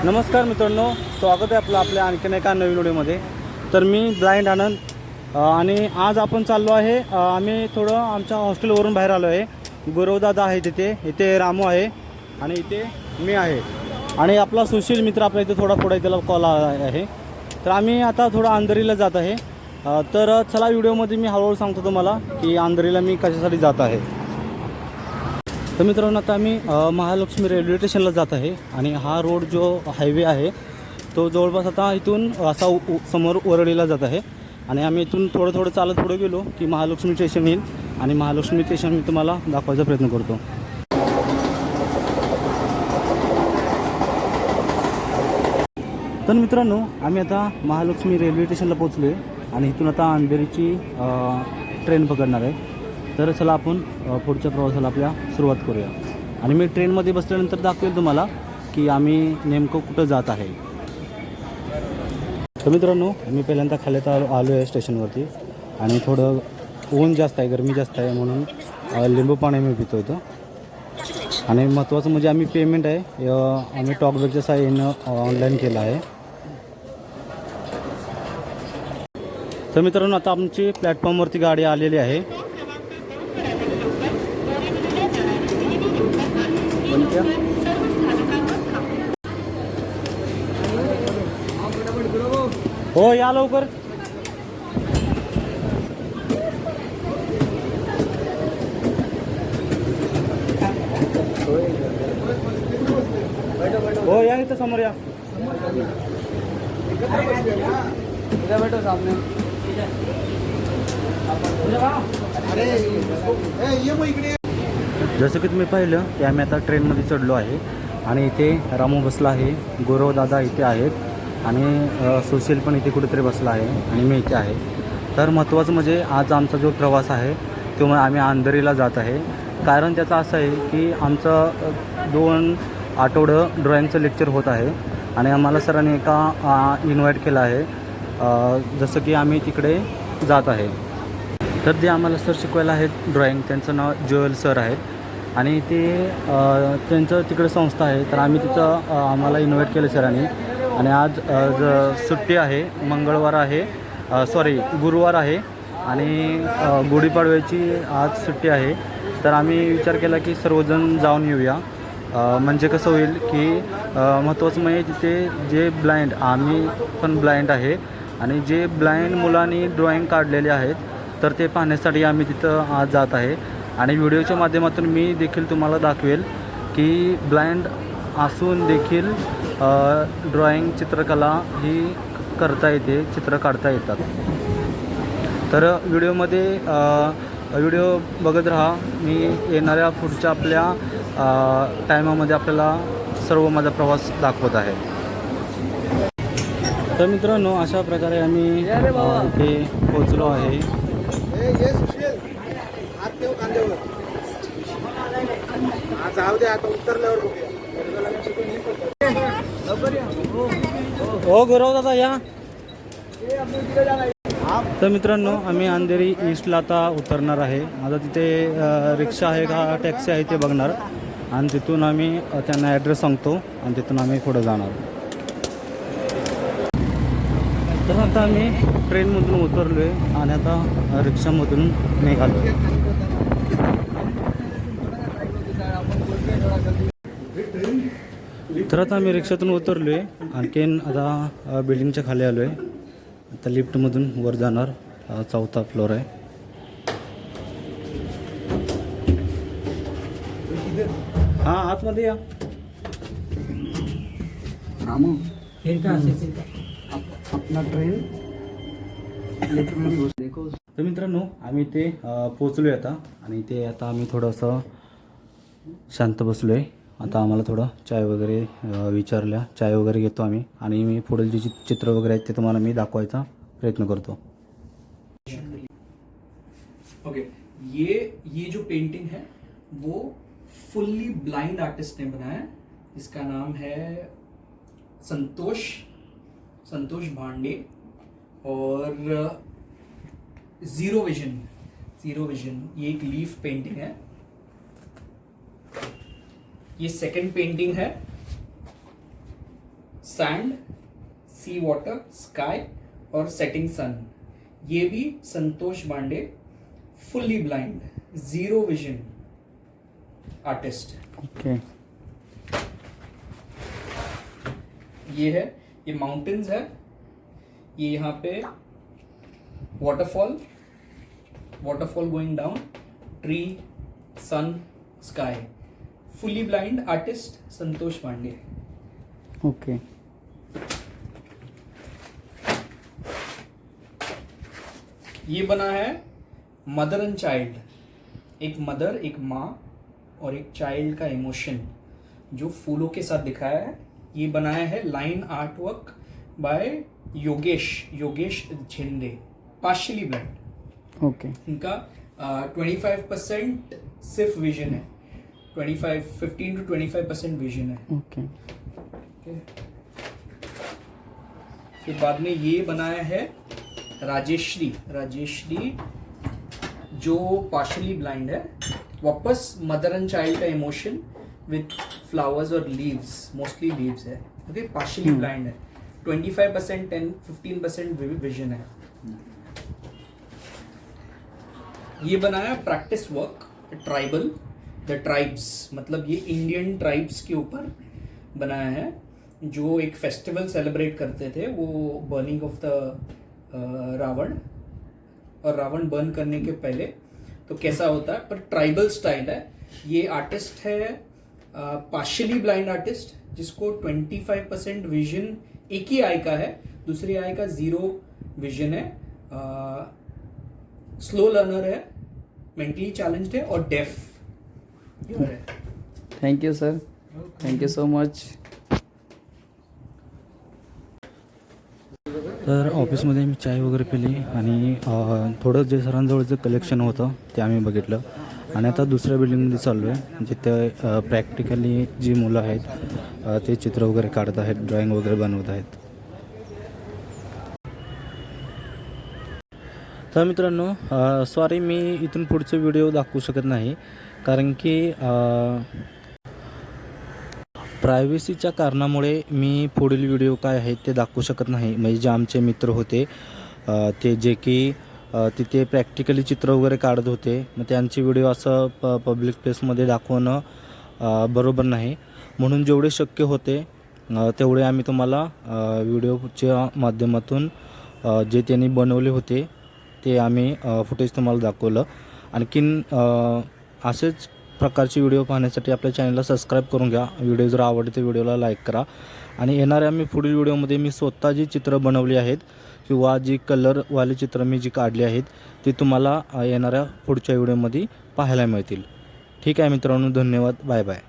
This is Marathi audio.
नमस्कार मित्रांनो, स्वागत आहे आपलं आपल्या आणखीन एका नवीन व्हिडिओमध्ये. तर मी ब्लाइंड आनंद आणि आज आपण चाललो आहे. आम्ही थोडं आमच्या हॉस्टेलवरून बाहेर आलो आहे. गुरवदादा आहे इथे रामू आहे आणि इथे मी आहे आणि आपला सुशील मित्र आपल्या इथे थोडा पुढे त्याला कॉल आहे. तर आम्ही आता थोडं अंधेरीला जात आहे. तर चला व्हिडिओमध्ये मी हळूहळू सांगतो तुम्हाला की अंधेरीला मी कशासाठी जात आहे. तर मित्रांनो, आता आम्ही महालक्ष्मी रेल्वे स्टेशनला जात आहे आणि हा रोड जो हायवे आहे तो जवळपास आता इथून असा समोर वरळीला जात आहे आणि आम्ही इथून थोडं चालत पुढे गेलो की महालक्ष्मी स्टेशन येईल आणि महालक्ष्मी स्टेशन मी तुम्हाला दाखवायचा प्रयत्न करतो. तर मित्रांनो, आम्ही आता महालक्ष्मी रेल्वे स्टेशनला पोहोचलो आहे आणि इथून आता अंधेरीची ट्रेन पकडणार आहे. तर चला आपण पुढच्या प्रवासाला आपल्या सुरुवात करूया आणि मी ट्रेनमध्ये बसल्यानंतर दाखवेल तुम्हाला की आम्ही नेमकं कुठं जात आहे. तर मित्रांनो, आम्ही पहिल्यांदा खाली आलो आहे स्टेशनवरती आणि थोडं ऊन जास्त आहे, गरमी जास्त आहे म्हणून लिंबू पाणी मी पितो इथं. आणि महत्त्वाचं म्हणजे आम्ही पेमेंट आहे आम्ही टॉकबॅकच्या साहाय्यानं ऑनलाईन केलं आहे. तर मित्रांनो, आता आमची प्लॅटफॉर्मवरती गाडी आलेली आहे. हो, या लवकर. हो, या इथं समोर या. बैठो सामने. जसं की तुम्ही पाहिलं की आम्ही आता ट्रेनमध्ये चढलो आहे आणि इथे रामू बसला आहे, गुरवदादा इथे आहेत आणि सुशील पण इथे कुठेतरी बसला आहे आणि मी इथे आहे. तर महत्त्वाचं म्हणजे आज आमचा जो प्रवास आहे तो आम्ही अंधेरीला जात आहे. कारण त्याचं असं आहे की आमचं 2 आठवडं ड्रॉईंगचं लेक्चर होत आहे आणि आम्हाला सरांनी एका इन्व्हाइट केलं आहे. जसं की आम्ही तिकडे जात आहे. तर जे आम्हाला सर शिकवायला आहेत ड्रॉईंग, त्यांचं नाव ज्युअल सर आहेत आणि ते त्यांचं तिकडे संस्था आहे. तर आम्ही तिथं आम्हाला इन्व्हाइट केलं सरांनी आणि आज सुट्टी आहे, मंगळवार आहे, गुरुवार आहे आणि गुढीपाडव्याची आज सुट्टी आहे. तर आम्ही विचार केला की सर्वजण जाऊन येऊया. म्हणजे कसं होईल की महत्त्वाचं म्हणजे तिथे जे ब्लाइंड, आम्ही पण ब्लाइंड आहे आणि जे ब्लाइंड मुलांनी ड्रॉईंग काढलेले आहेत तर ते पाहण्यासाठी आम्ही तिथं आज जात आहे. आणि व्हिडिओच्या माध्यमातून मी देखील तुम्हाला दाखवेल की ब्लाइंड असून देखील ड्रॉईंग, चित्रकला ही करता येते, चित्र काढता येतात. तर व्हिडिओ बघत राहा. मी येणाऱ्या पुढच्या आपल्या टायमामध्ये आपल्याला सर्व माझा प्रवास दाखवत आहे. तर मित्रांनो, अशा प्रकारे आम्ही इथे पोचलो आहे. हो गुरवदादा या. तर मित्रांनो, आम्ही अंधेरी ईस्टला आता उतरणार आहे. आता तिथे रिक्षा आहे का टॅक्सी आहे ते बघणार आणि तिथून आम्ही त्यांना ॲड्रेस सांगतो आणि तिथून आम्ही पुढे जाणार. तर आता आम्ही ट्रेनमधून उतरलो आहे आणि आता रिक्षामधून निघालो. तर आता आम्ही रिक्षातून उतरलो आहे. आणखीन आता बिल्डिंगच्या खाली आलो आहे. आता लिफ्टमधून वर जाणार. 4था फ्लोअर आहे. हां, आतमध्ये या. आपला ट्रेन तर मित्रांनो, आम्ही इथे पोचलो आहे आता आणि इथे आता आम्ही थोडंसं शांत बसलो आहे. आता आम्हाला थोडं चाय वगैरे घेतो आम्ही आणि मी पुढील जे चित्र वगैरे आहेत ते तुम्हाला मी दाखवायचा प्रयत्न करतो. ओके, ये जो पेंटिंग है वो फुल्ली ब्लाइंड आर्टिस्ट ने बनाया है. इसका नाम है संतोष भांडे और जीरो विजन ये एक लीफ पेंटिंग है. ये सेकंड पेंटिंग है. सैंड, सी वाटर, स्काई और सेटिंग सन। ये भी Santosh Bande, fully blind, zero vision artist. Okay. ये है, ये माउंटेन्स है, ये यहाँ पे waterfall, waterfall going down, tree, sun, sky. Fully blind artist Santosh Pande. Okay. ये बना है मदर एंड चाइल्ड, एक मदर, एक माँ और एक चाइल्ड का इमोशन जो फूलों के साथ दिखाया है। ये बनाया है line art work by Yogesh Jhinde, partially blind. Okay. इनका 25% सिर्फ विजन है, 15 to 25% विजन है। ओके। फिर बाद में ये बनाया है राजेश्री जो पार्शियली ब्लाइंड है। वापस मदर एंड चाइल्ड का इमोशन विथ फ्लावर्स और लीव्स, मोस्टली लीव्स है। ओके, पार्शियली ब्लाइंड है, 25% 15% विजन है। ये बनाया practice work tribal, the tribes, मतलब ये इंडियन ट्राइब्स के ऊपर बनाया है जो एक फेस्टिवल सेलिब्रेट करते थे, वो बर्निंग ऑफ द रावण, और रावण बर्न करने के पहले तो कैसा होता है, पर ट्राइबल स्टाइल है। ये आर्टिस्ट है पार्शियली ब्लाइंड आर्टिस्ट जिसको 25% विजन एक ही आई का है, दूसरी आई का 0 विजन है, स्लो लर्नर है, मेंटली चैलेंज्ड है और डेफ। Thank you sir, thank you so much. तर ऑफिसमध्ये मी चाय वगैरे पिली आणि थोडं जे सरांजवळचं कलेक्शन होतं ते आम्ही बघितलं आणि आता दुसऱ्या बिल्डिंगमध्ये चाललो आहे जिथे प्रॅक्टिकली जी मुलं आहेत ते चित्र वगैरे काढत आहेत, ड्रॉइंग वगैरे बनवत आहेत. तर मित्रांनो सॉरी मी इथून पुढचे व्हिडिओ दाखवू शकत नाही कारण की प्रायव्हसीच्या कारणामुळे मी पुढील व्हिडिओ काय आहेत ते दाखवू शकत नाही. म्हणजे जे आमचे मित्र होते ते जे की तिथे प्रॅक्टिकली चित्र वगैरे काढत होते, मग त्यांचे व्हिडिओ असं पब्लिक प्लेसमध्ये दाखवणं बरोबर नाही. म्हणून जेवढे शक्य होते तेवढे आम्ही तुम्हाला व्हिडिओच्या माध्यमातून जे त्यांनी बनवले होते ते आम्ही फुटेज तुम्हाला दाखवलं. आणखीन असेच प्रकारचे व्हिडिओ पाहण्यासाठी आपल्या चॅनलला सबस्क्राईब करून घ्या. व्हिडिओ जर आवडले तर व्हिडिओला लाईक करा. आणि येणाऱ्या मी पुढील व्हिडिओमध्ये मी स्वतः जी चित्र बनवली आहेत किंवा जी कलरवाली चित्र मी जी काढली आहेत ती तुम्हाला येणाऱ्या पुढच्या व्हिडिओमध्ये पाहायला मिळतील. ठीक आहे मित्रांनो, धन्यवाद, बाय बाय.